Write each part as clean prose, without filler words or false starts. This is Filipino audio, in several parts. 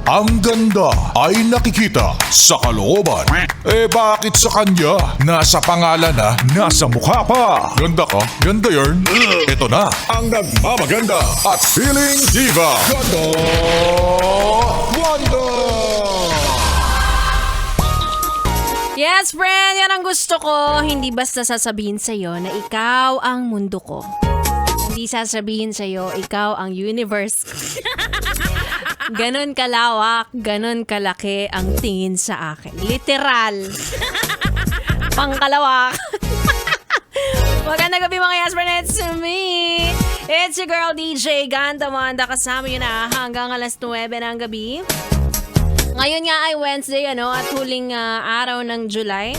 Ang ganda ay nakikita sa kalooban. Eh bakit sa kanya? Nasa pangalan na, nasa mukha pa. Ganda ka? Ganda yarn. Ito na ang nagmamaganda at feeling diva. Ganda Wanda! Yes, friend, yan ang gusto ko. Hindi basta sasabihin sa'yo na ikaw ang mundo ko. Hindi sasabihin sa'yo, ikaw ang universe ko. Ganon kalawak, ganon kalaki ang tingin sa akin. Literal. Pangkalawak. Magandang gabi mga yes, friend. It's me. It's your girl DJ Ganda Wanda. Kasama yun na hanggang alas 9 ng gabi. Ngayon nga ay Wednesday, at huling araw ng July.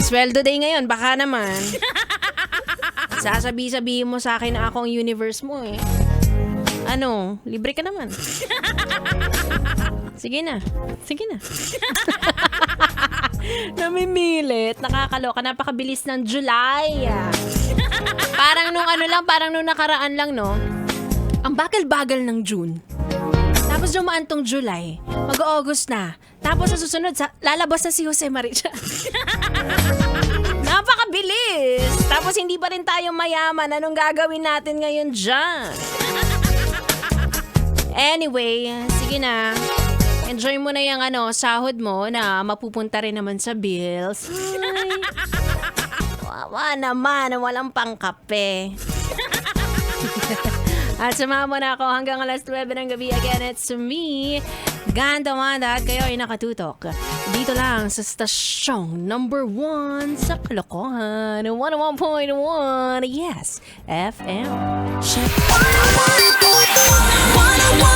Sweldo day ngayon, baka naman. Sasabi-sabihin mo sa akin na ako ang universe mo eh. Libre ka naman. Sige na. Namimilit, nakakaloka, napakabilis ng July. Parang nung nakaraan lang, no? Ang bagal-bagal ng June. Tapos dumaan tong July, mag-August na. Tapos sa susunod, lalabas na si Jose Maria. Napakabilis! Tapos hindi pa rin tayo mayaman. Anong gagawin natin ngayon dyan? Anyway, sige na. Enjoy mo na yung sahod mo na mapupunta rin naman sa bills. Ay, wawa naman, walang pangkape. At samahan mo na ako hanggang alas 9 ng gabi. Again, it's me, Ganda Wanda, at kayo ay nakatutok dito lang sa stasyong number 1 sa Kalokohan, 101.1, yes, FM. 101.1